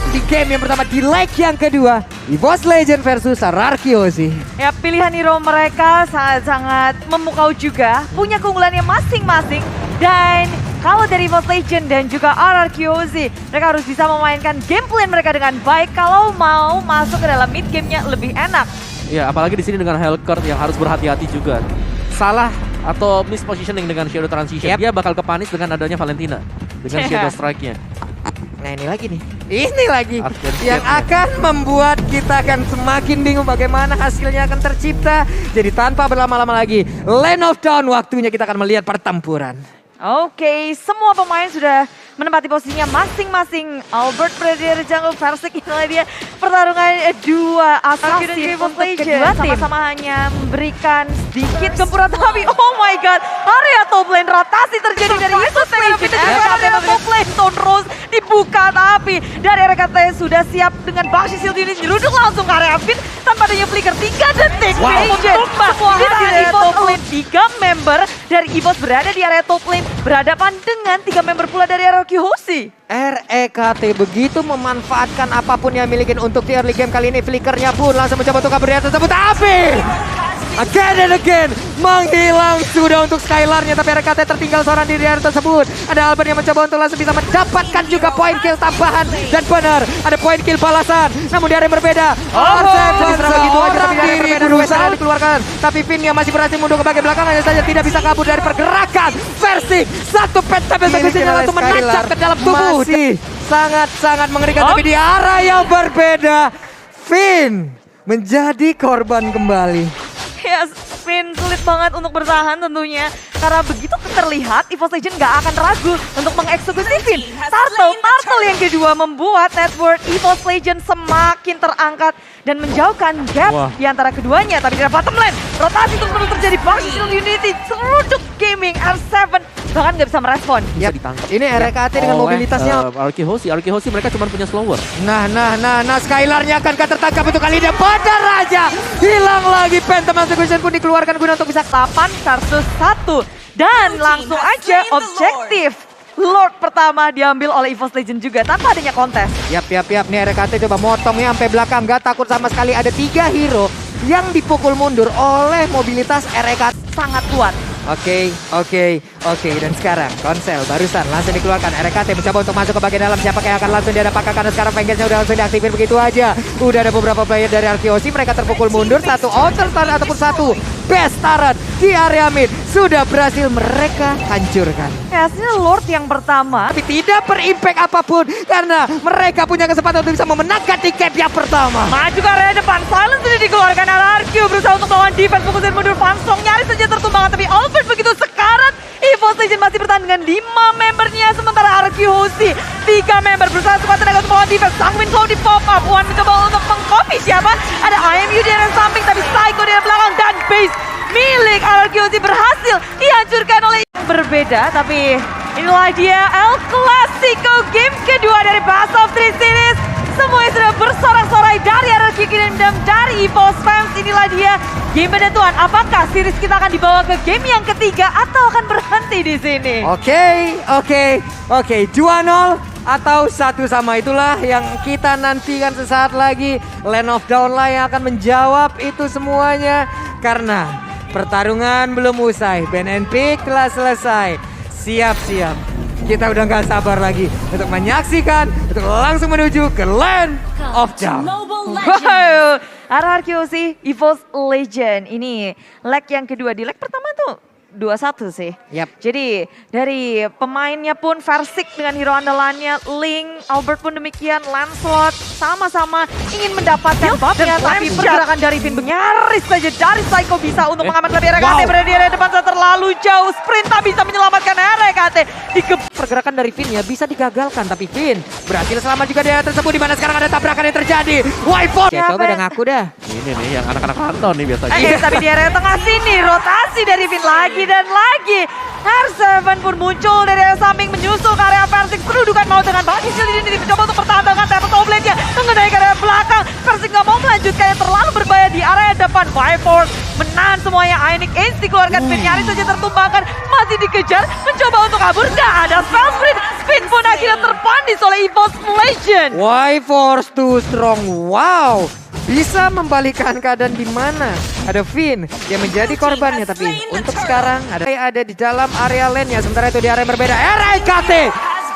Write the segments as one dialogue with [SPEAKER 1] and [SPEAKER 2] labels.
[SPEAKER 1] Di game yang pertama, di leg yang kedua, EVOS Legend versus RRQ sih.
[SPEAKER 2] Ya, pilihan hero mereka sangat-sangat memukau juga, punya keunggulannya masing-masing. Dan kalau dari EVOS Legend dan juga RRQoz, mereka harus bisa memainkan gameplay mereka dengan baik kalau mau masuk ke dalam mid game-nya lebih enak.
[SPEAKER 3] Ya, apalagi di sini dengan Hellcourt yang harus berhati-hati juga. Salah atau mispositioning dengan Shadow Transition, dia bakal kepanis dengan adanya Valentina. Dengan Shadow Strike-nya.
[SPEAKER 1] Nah ini lagi nih, ini lagi yang akan membuat kita akan semakin bingung bagaimana hasilnya akan tercipta. Jadi tanpa berlama-lama lagi, Land of Dawn, waktunya kita akan melihat pertempuran.
[SPEAKER 2] Oke, semua pemain sudah menempati posisinya masing-masing. Albert berada di jungle, Versik inilah dia pertarungan dua assassin untuk kedua tim. Sama-sama hanya memberikan sedikit gempuran tapi oh my god, area top lane rotasi terjadi dari EVOS Legend. Area top lane Stone Rose dibuka tapi dari RKT sudah siap dengan Baxi Shield ini nyeruduk langsung ke area pit tanpa adanya flicker 3 detik. Untuk semua di area top lane 3 member dari EVOS berada di area top lane berhadapan dengan 3 member pula dari RRQoz.
[SPEAKER 1] REKT begitu memanfaatkan apapun yang milikin untuk di early game kali ini. Flickernya pun langsung mencoba untuk kabur dari tersebut. Tapi again and again menghilang sudah untuk Skylar-nya. Tapi RKT tertinggal seorang diri area tersebut. Ada Albert yang mencoba untuk langsung bisa mendapatkan juga poin kill tambahan. Dan benar ada poin kill balasan. Namun di area yang berbeda. Seorang diri berusaha dikeluarkan. Tapi Finn yang masih berhasil mundur ke bagian belakang hanya saja tidak bisa kabur dari pergerakan Versik. Satu pet sampai langsung menancap ke dalam tubuh. Masih sangat-sangat mengerikan. Tapi di arah yang berbeda, Finn menjadi korban kembali.
[SPEAKER 2] Ya, Finn sulit banget untuk bertahan tentunya. Karena begitu terlihat, EVOS Legend gak akan ragu untuk mengeksekusi Finn. Turtle yang kedua membuat net worth EVOS Legend semakin terangkat dan menjauhkan gap di antara keduanya. Tapi di bottom lane, rotasi terus terjadi. Baxi Shield Unity, seruduk gaming R7 bahkan gak bisa merespon.
[SPEAKER 3] Bisa ditangkap.
[SPEAKER 1] Ini RKT dengan mobilitasnya.
[SPEAKER 3] RRQoz mereka cuma punya slower.
[SPEAKER 1] Nah, Skylar-nya akan tertangkap untuk kali ini. Badar Raja hilang lagi. Phantom Execution pun dikeluarkan guna untuk bisa
[SPEAKER 2] 8 versus 1. Dan langsung aja objektif Lord pertama diambil oleh EVOS Legend juga tanpa adanya kontes.
[SPEAKER 1] Yap. Nih RKT coba motongnya sampai belakang. Gak takut sama sekali. Ada 3 hero yang dipukul mundur oleh mobilitas RKT.
[SPEAKER 2] Sangat kuat.
[SPEAKER 1] Oke. Dan sekarang konsel barusan langsung dikeluarkan. RKT mencoba untuk masuk ke bagian dalam. Siapa yang akan langsung didapatkan karena sekarang Vengeance-nya udah langsung diaktifin begitu aja. Udah ada beberapa player dari RRQoz. Mereka terpukul mundur. Satu outer turret ataupun satu best turret di area mid sudah berhasil mereka hancurkan.
[SPEAKER 2] Ya, hasilnya Lord yang pertama.
[SPEAKER 1] Tapi tidak berimpact apapun karena mereka punya kesempatan untuk bisa memenangkan tiket yang pertama.
[SPEAKER 2] Maju ke area depan. Silence sudah dikeluarkan. RRQ berusaha untuk melawan defense. Fokusin mundur. Fansong nyaris saja tertumbangkan. Tapi Albert begitu sekarat. EVOS Legend masih bertahan dengan 5 membernya. Sementara RRQoz 3 member berusaha sekuat tenaga untuk melawan defense. Sanguine Claw di pop up. Wan mencoba untuk mengcopy siapa? Ada IMU di area samping. Tapi Psycho di area belakang. Dan base milik RRQoz berhasil dihancurkan oleh berbeda. Tapi inilah dia El Clasico game kedua dari Best of 3 Series. Semuanya sudah bersorak-sorai dari RRQ dan dari EVOS fans. Inilah dia game penentuan. Apakah series kita akan dibawa ke game yang ketiga atau akan berhenti di sini?
[SPEAKER 1] Oke. 2-0 atau 1 sama, itulah yang kita nantikan sesaat lagi. Land of Dawn lah yang akan menjawab itu semuanya. Karena pertarungan belum usai. Ban and Pick telah selesai. Siap-siap. Kita udah gak sabar lagi untuk menyaksikan, untuk langsung menuju ke Land of Dawn.
[SPEAKER 2] Wow, RRQoz EVOS Legend. Ini leg yang kedua. Di leg pertama tuh 2-1 sih.
[SPEAKER 1] Yap.
[SPEAKER 2] Jadi dari pemainnya pun Versik dengan hero andalannya, Link, Albert pun demikian, Lancelot sama-sama ingin mendapatkan buffnya, tapi pergerakan dari Finn nyaris saja dari Psycho bisa untuk mengamankan lebih RKT. Berada di area depan terlalu jauh, sprint tak bisa menyelamatkan RKT.
[SPEAKER 1] Pergerakan dari Finn ya bisa digagalkan, tapi Finn berhasil selamat juga di area tersebut, di mana sekarang ada tabrakan yang terjadi. Wipeout. Ya coba udah ngaku dah.
[SPEAKER 3] Ini nih yang anak-anak rantau nih biasanya.
[SPEAKER 2] Tapi di area tengah sini rotasi dari Finn lagi dan lagi. R7 pun muncul dari area samping menyusul ke area Versik. Kedudukan mau dengan Baxi Shield ini mencoba untuk pertahankan tempat top lane-nya mengenai ke area belakang. Versik nggak mau melanjutkan yang terlalu berbahaya di area depan. Viforce menahan semuanya. Ionic Ace dikeluarkan, Finn nyaris saja tertumbangkan, masih dikejar, mencoba untuk kabur, gak ada spell sprint. Finn pun akhirnya terpandis oleh EVOS Legend.
[SPEAKER 1] Y-Force too strong, wow. Bisa membalikan keadaan di mana ada Finn yang menjadi korbannya, tapi untuk sekarang ada di dalam area lane-nya. Sementara itu di area yang berbeda, RKT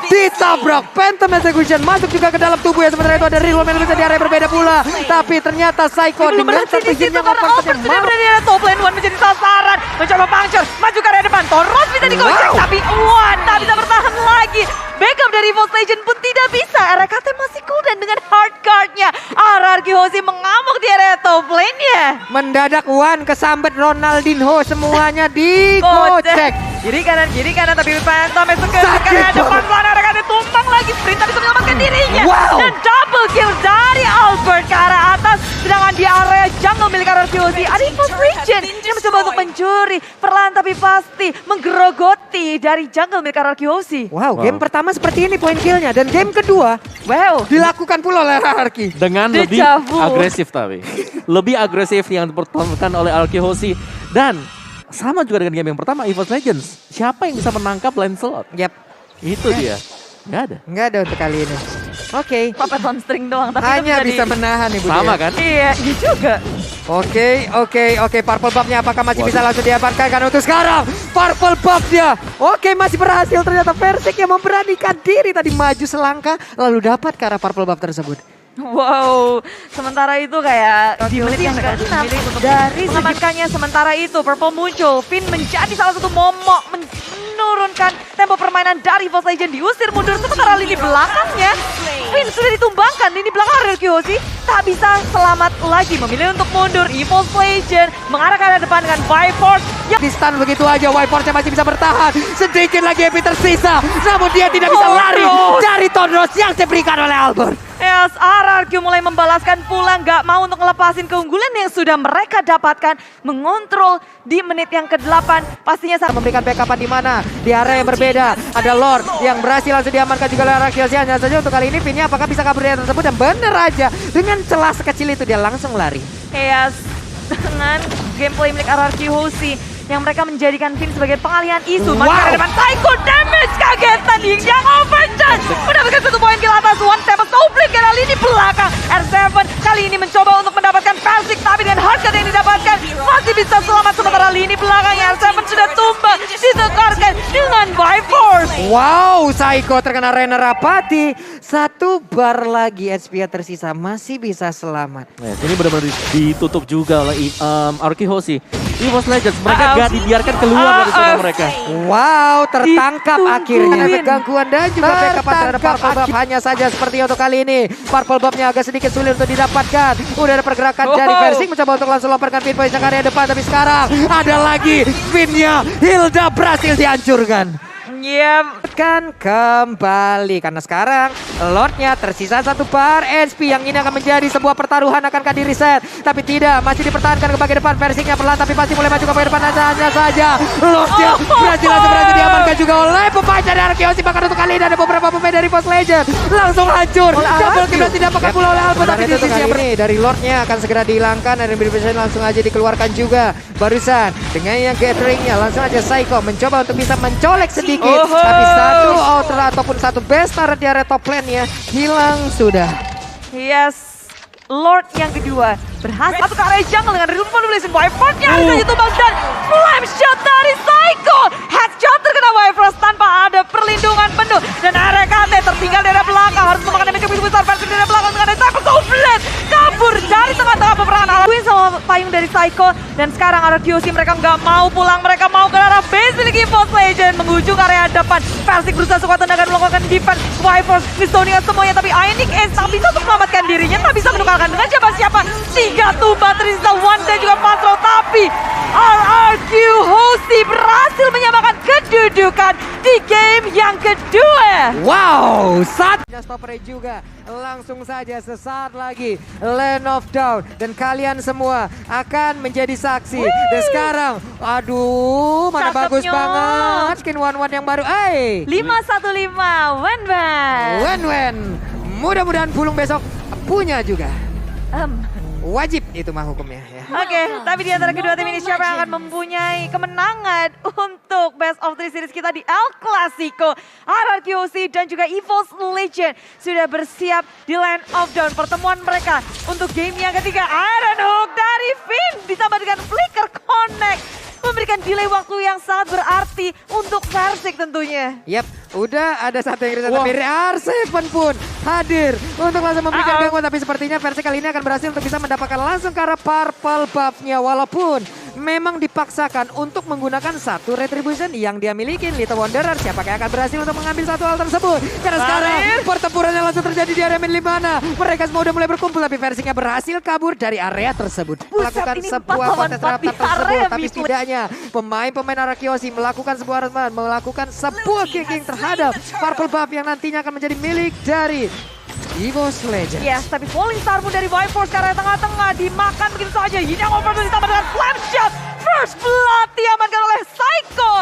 [SPEAKER 1] ditabrak, Phantom Execution masuk juga ke dalam tubuh ya. Sementara itu ada Rilom yang bisa di area yang berbeda pula, tapi ternyata Psycho dengan satu hitnya
[SPEAKER 2] karena Albert sudah berada di top lane. One menjadi sasaran, mencoba puncture, maju ke area depan. Toros bisa digocek, tapi One tak bisa bertahan lagi. Backup dari EVOS Legend pun tidak bisa. RKT masih cooldown dengan hard card-nya. RRQ Hoshi mengamuk di area top lane-nya.
[SPEAKER 1] Mendadak One kesambet Ronaldinho, semuanya digocek.
[SPEAKER 2] Kiri kanan tapi Phantom Execution ke area depan. RKT tumbang lagi, sprint tapi menyelamatkan dirinya.
[SPEAKER 1] Wow.
[SPEAKER 2] Dan double kill dari Albert ke arah atas. Sedangkan di area jungle milik RRQ Hoshi ada EVOS Legend yang mencoba untuk mencuri. Perlahan tapi pasti menggerogoti dari jungle milik RRQ Hoshi.
[SPEAKER 1] Wow, game pertama seperti ini poin killnya, dan game kedua dilakukan pula oleh RRQ
[SPEAKER 3] dengan lebih
[SPEAKER 2] Deja vu.
[SPEAKER 3] agresif tapi. Lebih agresif yang dipertontonkan oleh RRQ Hoshi. Dan sama juga dengan game yang pertama, EVOS Legends. Siapa yang bisa menangkap Lancelot?
[SPEAKER 1] Yap,
[SPEAKER 3] Itu dia. Nggak ada.
[SPEAKER 1] nggak ada untuk kali ini. Oke,
[SPEAKER 2] Puppet on string doang, tapi
[SPEAKER 1] hanya
[SPEAKER 2] itu
[SPEAKER 1] bisa menahan Ibu
[SPEAKER 3] Sama
[SPEAKER 1] Dia.
[SPEAKER 3] kan?
[SPEAKER 2] Iya juga.
[SPEAKER 1] Oke, Purple Buff-nya apakah masih bisa langsung diamankan? Karena untuk sekarang, Purple Buff-nya masih berhasil. Ternyata Versik yang memberanikan diri tadi maju selangkah, lalu dapat ke arah Purple Buff tersebut.
[SPEAKER 2] Wow, sementara itu kayak di menit yang ke-6 dari mengamankannya. Sementara itu Purple muncul, Finn menjadi salah satu momok menurunkan tempo permainan dari EVOS Legend, diusir mundur. Sementara lini belakangnya Finn sudah ditumbangkan. Lini belakang RRQ Hoshi tak bisa selamat lagi, memilih untuk mundur. EVOS Legend mengarah ke arah depan dengan Y-Force yang
[SPEAKER 1] Di stun begitu aja, Y-Force masih bisa bertahan. Sedikit lagi EP tersisa, namun dia tidak bisa lari dari Tondros yang diberikan oleh Albert.
[SPEAKER 2] Yes, RRQ mulai membalaskan pulang, gak mau untuk ngelepasin keunggulan yang sudah mereka dapatkan. Mengontrol di menit yang ke-8, pastinya saat
[SPEAKER 1] Memberikan backupan di mana? Di area yang berbeda. Ada Lord yang berhasil langsung diamankan juga oleh RRQ. Hanya saja untuk kali ini Finn-nya apakah bisa kabur dari tersebut, dan bener aja dengan celah sekecil itu dia langsung lari.
[SPEAKER 2] Yes, dengan gameplay milik RRQ Hoshi yang mereka menjadikan Finn sebagai pengalihan isu.
[SPEAKER 1] Wow.
[SPEAKER 2] Maka depan Psycho damage kagetan yang overcharge mendapatkan 1 poin kill atas. One tap Snowflake ke arah lini belakang. R7 kali ini mencoba untuk mendapatkan Versik, tapi dengan hardcut yang didapatkan masih bisa selamat. Sementara lini belakangnya R7 sudah tumbang, ditekarkan dengan Y-Force.
[SPEAKER 1] Wow, Psycho terkena Rainer Rapati. 1 bar lagi HP tersisa, masih bisa selamat.
[SPEAKER 3] Nah, ini benar-benar ditutup juga oleh RRQ Hoshi. EVOS Legends, mereka gak dibiarkan keluar dari zona mereka.
[SPEAKER 1] Wow, tertangkap
[SPEAKER 2] Ditungguin.
[SPEAKER 1] akhirnya. Ada gangguan dan juga backupan terhadap Purple Buff. Hanya saja seperti untuk kali ini, Purple Buff-nya agak sedikit sulit untuk didapatkan. Udah ada pergerakan dari Versik, mencoba untuk langsung lemparkan Finn Boy ke area depan. Tapi sekarang ada lagi Finn-nya, Hilda berhasil dihancurkan.
[SPEAKER 2] Yep.
[SPEAKER 1] Kan kembali karena sekarang Lordnya tersisa 1 bar HP yang ini akan menjadi sebuah pertaruhan. Akankah di reset? Tapi tidak, masih dipertahankan ke bagian depan. Versiknya perlahan tapi pasti mulai maju ke bagian depan. Hanya saja Lordnya berhasil diamankan juga oleh pemain dari RRQ Hoshi. Bahkan untuk kali ini ada beberapa pemain dari EVOS Legend langsung hancur. Double kill didapatkan pula oleh Albert, tapi di sisi ini dari Lordnya akan segera dihilangkan dan Division langsung aja dikeluarkan juga. Barusan dengan yang gatheringnya langsung aja Psycho mencoba untuk bisa mencolek sedikit. Tapi 1 outer ataupun 1 best turret di area top lane-nya hilang sudah.
[SPEAKER 2] Yes, Lord yang kedua berhasil masuk ke area jungle dengan Rhythm Manipulation. Y-Force-nya harus saja tumbang dan flame shot dari Psycho. Headshot terkena Y-Force tanpa ada perlindungan penuh. Dan RKT tertinggal dari belakang, harus memakan damage yang begitu besar. Versi dari belakang dengan ada Cyber Soulblade kabur dari tengah-tengah peperangan. Win sama payung dari Psycho. Dan sekarang RRQ Hoshi mereka nggak mau pulang, mereka mau ke arah base milik EVOS Legend menuju ke area depan. Versik berusaha sekuat tenaga melakukan defense. Y-Force Mistonia semuanya, tapi Ionic Ace tak bisa untuk menyelamatkan dirinya, tak bisa menukarkan dengan siapa-siapa. 3 tumbang tersisa One dan juga Patro, tapi RRQ Hoshi berhasil menyamakan kedudukan di game yang kedua.
[SPEAKER 1] Wow, saat stopper juga langsung saja sesaat lagi Land of Down dan kalian semua akan menjadi saksi. Dan sekarang, aduh, mana
[SPEAKER 2] Cakepnya.
[SPEAKER 1] bagus banget skin One yang baru.
[SPEAKER 2] 515 Wenban.
[SPEAKER 1] Wen. Mudah-mudahan Bulung besok punya juga. Wajib itu mah hukumnya ya.
[SPEAKER 2] Oke, tapi di antara kedua tim ini siapa yang akan mempunyai kemenangan untuk Best of 3 series kita di El Clasico? RRQ OC dan juga EVOS Legend sudah bersiap di Land of Dawn. Pertemuan mereka untuk game yang ketiga. Iron Hook dari Finn ditambah dengan Flicker Connect. Memberikan delay waktu yang sangat berarti untuk Persik tentunya.
[SPEAKER 1] Yap, udah ada satu yang tapi R7 pun hadir untuk langsung memberikan gangguan. Tapi sepertinya versi kali ini akan berhasil untuk bisa mendapatkan langsung ke arah purple buff-nya. Walaupun memang dipaksakan untuk menggunakan satu retribution yang dia miliki. Little Wanderer siapakah yang akan berhasil untuk mengambil satu hal tersebut. Karena sekarang pertempurannya langsung terjadi di area mid 5. Mereka semua udah mulai berkumpul tapi versinya berhasil kabur dari area tersebut. Melakukan sebuah kontes rapat tersebut. Tapi setidaknya pemain-pemain Arakiosi melakukan sebuah kicking terhadap purple buff yang nantinya akan menjadi milik dari EVOS Legend.
[SPEAKER 2] Yes, tapi falling star pun dari Viforce ke area tengah-tengah dimakan begitu saja. Ini yang overload ditambah dengan flame shot. First blood diamankan oleh Psycho.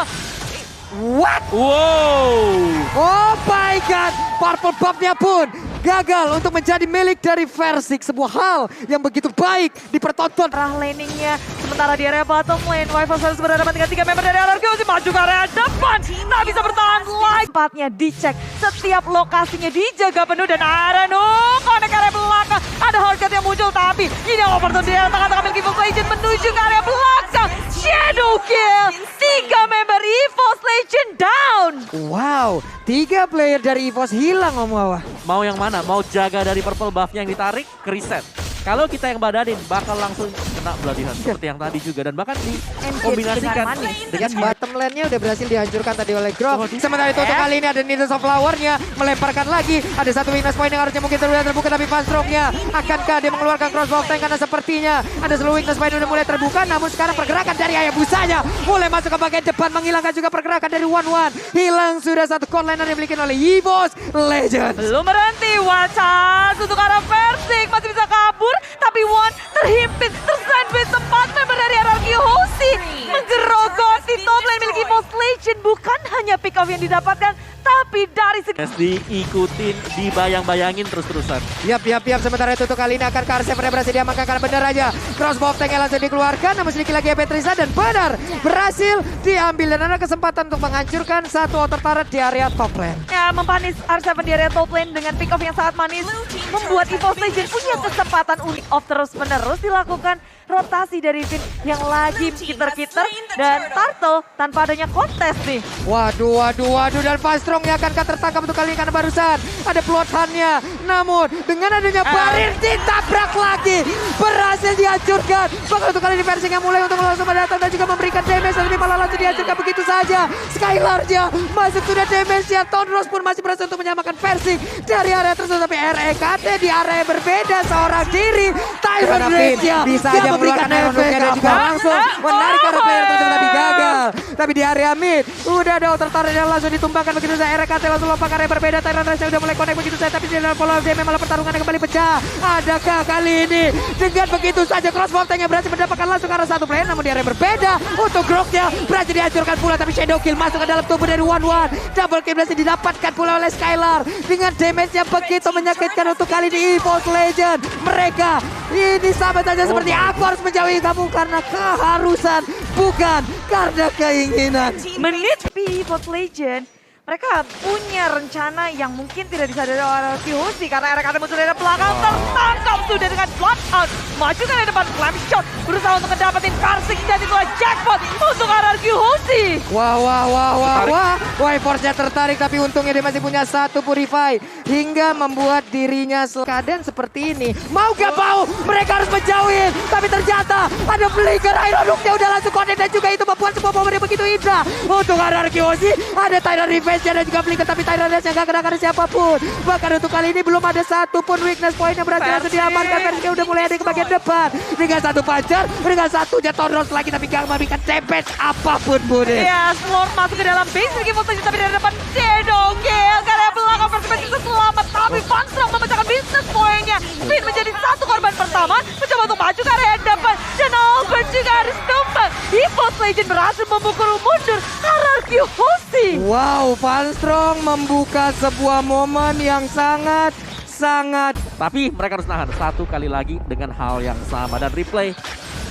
[SPEAKER 1] What?
[SPEAKER 3] Wow.
[SPEAKER 1] Oh my god, purple buff-nya pun gagal untuk menjadi milik dari Versik. Sebuah hal yang begitu baik dipertonton.
[SPEAKER 2] Arah laningnya, sementara di area bottom lane, Viforce harus berhadapan dengan 3 member dari RRQ OC maju ke area depan. Tak bisa bertahan lagi. Tempatnya dicek, setiap lokasinya dijaga penuh dan Iron Hook connect area belakang. Ada hardcut yang muncul tapi ini yang overturn di area tengah-tengah milik EVOS Legend menuju ke area belakang. Shadow kill, 3 member EVOS Legend down.
[SPEAKER 1] Wow, 3 player dari EVOS hilang Om Wawa.
[SPEAKER 3] Mau yang mana? Mau jaga dari purple buff-nya yang ditarik ke reset. Kalau kita yang badanin bakal langsung kena Bloody Hand seperti yang tadi juga dan bahkan dikombinasikan
[SPEAKER 1] dengan bottom lane-nya udah berhasil dihancurkan tadi oleh Grok. Sementara itu untuk kali ini ada Needles of Flower-nya melemparkan lagi. Ada satu weakness point yang harusnya mungkin terbuka tapi Fanstroke-nya akankah dia mengeluarkan crossbow tank karena sepertinya ada seluruh weakness point udah mulai terbuka. Namun sekarang pergerakan dari Hayabusanya mulai masuk ke bagian depan menghilangkan juga pergerakan dari One. Hilang sudah satu core liner yang dimiliki oleh EVOS Legend.
[SPEAKER 2] Belum berhenti, Wacas untuk arah Versik masih bisa kabur. Tapi One terhimpit, tersandwich 4 member dari RRQ OC menggerogoti top lane milik EVOS Legend. Bukan hanya pick off yang didapatkan, tapi dari segi
[SPEAKER 3] diikutin, dibayang-bayangin terus-terusan.
[SPEAKER 1] Yap. Sementara itu kali ini akan Karsev berhasil diamankan karena benar aja crossbow tank yang langsung dikeluarkan. Namun sedikit lagi Petrisa dan benar berhasil diambil dan ada kesempatan untuk menghancurkan satu outer turret di area top lane.
[SPEAKER 2] ya mempanis R7 di area top lane dengan pick off yang sangat manis membuat EVOS Legend punya kesempatan unik off terus-menerus dilakukan rotasi dari Finn yang lagi kiter-kiter dan Turtle tanpa adanya kontes nih.
[SPEAKER 1] Waduh dan Fastrongnya akankah tertangkap untuk kali ini karena barusan ada pelotannya. Namun dengan adanya barir ditabrak lagi, berhasil dihancurkan. Bahkan untuk kali ini Versing yang mulai untuk langsung datang dan juga memberikan damage tapi malah langsung dihancurkan begitu saja. Skylar-nya masuk sudah damage-nya. Tonros pun masih berhasil untuk menyamakan Versing dari area tersebut tapi REKT di area yang berbeda seorang diri. Tyrant Rage-nya bisa aja memberikan efek dan juga langsung menarik arah player tersebut tapi gagal. Tapi di area mid udah ada outer turret yang langsung ditumbangkan begitu saja. RKT langsung lompat ke area berbeda. Tyrant Rage udah mulai connect begitu saja tapi di dalam pola game malah pertarungannya kembali pecah. Adakah kali ini dengan begitu saja crossbow tank yang berhasil mendapatkan langsung ke arah satu player namun di area berbeda. Untuk Groknya berhasil dihancurkan pula tapi Shadow Kill masuk ke dalam tubuh dari One. Double kill berhasil didapatkan pula oleh Skylar dengan damage yang begitu menyakitkan untuk kali ini EVOS Legend. Mereka ini sama saja seperti aku harus menjauhi kamu karena keharusan bukan karena keinginan.
[SPEAKER 2] Menit EVOS Legend mereka punya rencana yang mungkin tidak disadari oleh QC karena RKT muncul dari belakang tertangkap sudah dengan Bloodhound. Maju ke depan Flame Shot berusaha untuk mendapatkan Karsik dan itulah jackpot untuk RRQ QC.
[SPEAKER 1] Wah. Force-nya tertarik tapi untungnya dia masih punya satu Purify hingga membuat dirinya keadaan seperti ini. Mau gak mau mereka harus menjauhin tapi ternyata ada Flicker. Iron Hook-nya udah langsung connect dan juga itu membuat sebuah momen yang begitu indah untuk RRQ QC. Ada Tyrant Revenge dan juga Flicker tapi Tyrant Revenge yang gak kena siapapun. Bahkan untuk kali ini belum ada satupun weakness point yang berhasil langsung diamankan. Versinya udah mulai ada ke bagian depan dengan satu pacar, dengan satu Tonros lagi tapi gak memberikan damage apapun Bude.
[SPEAKER 2] Ya, Slor masuk ke dalam base lagi fotonya tapi dari depan Shadow Kill karena belakang perspektif selamat tapi Fanstroke memecahkan business point-nya. Finn menjadi satu korban pertama mencoba untuk maju ke area depan dan Albert juga harus tumbang. EVOS Legend berhasil memukul mundur RRQ OC.
[SPEAKER 1] Wow, Fanstrong membuka sebuah momen yang sangat sangat.
[SPEAKER 3] Tapi mereka harus nahan satu kali lagi dengan hal yang sama. Dan replay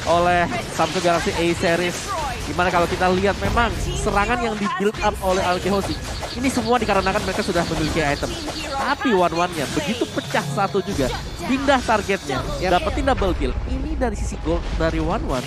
[SPEAKER 3] oleh Samsung Galaxy A Series. Dimana kalau kita lihat memang serangan yang di build up oleh RRQ ini semua dikarenakan mereka sudah memiliki item. Tapi one-one-nya begitu pecah satu juga, pindah targetnya, dapetin double kill. Ini dari sisi gold dari one-one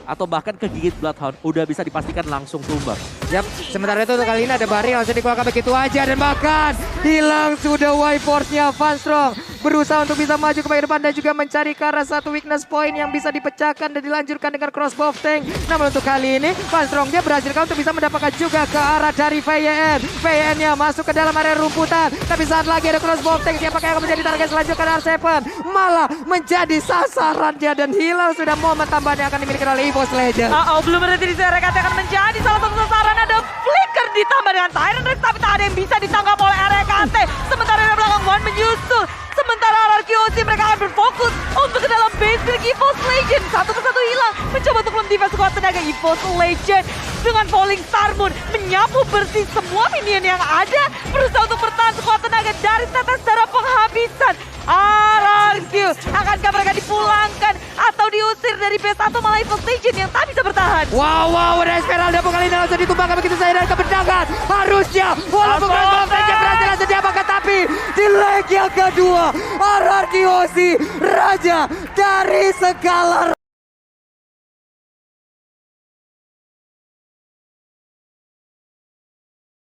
[SPEAKER 3] atau bahkan kegigit Bloodhound udah bisa dipastikan langsung tumbang.
[SPEAKER 1] Yap, sementara itu untuk kali ini ada Bari langsung dikeluarkan begitu aja dan bahkan hilang sudah Y-Force-nya. Funstrong berusaha untuk bisa maju ke depan dan juga mencari ke arah satu weakness point yang bisa dipecahkan dan dilanjutkan dengan crossbow tank. Namun untuk kali ini Funstrong dia berhasil untuk bisa mendapatkan juga ke arah dari VYN. VYN-nya masuk ke dalam area rumputan, tapi saat lagi ada crossbow tank, siapakah yang akan menjadi target selanjutnya? R7 malah menjadi sasarannya dan hilang sudah momen tambahan yang akan dimiliki oleh EVOS Legend.
[SPEAKER 2] Belum berhenti di sini. RKT akan menjadi salah satu sasaran. Ada flicker ditambah dengan Tyrant Rex, tapi tak ada yang bisa ditangkap oleh RKT. Sementara dari belakang One menyusul. Sementara RRQ mereka akan berfokus untuk ke dalam base milik EVOS Legend. Satu persatu hilang. Mencoba untuk mem-defense sekuat tenaga EVOS Legend. Dengan Falling Star Moon menyapu bersih semua minion yang ada. Berusaha untuk bertahan sekuat tenaga dari tetes darah penghabisan. RRQ akankah mereka dipulangkan atau diusir dari base atau malah EVOS Legend yang tak bisa bertahan?
[SPEAKER 1] Wow, ada Esmeralda kali ini langsung ditumbangkan begitu saja dari kebendangan. Harusnya walaupun crossbow tank berhasil langsung diapakan, tapi di leg yang kedua RRQ Raja dari segala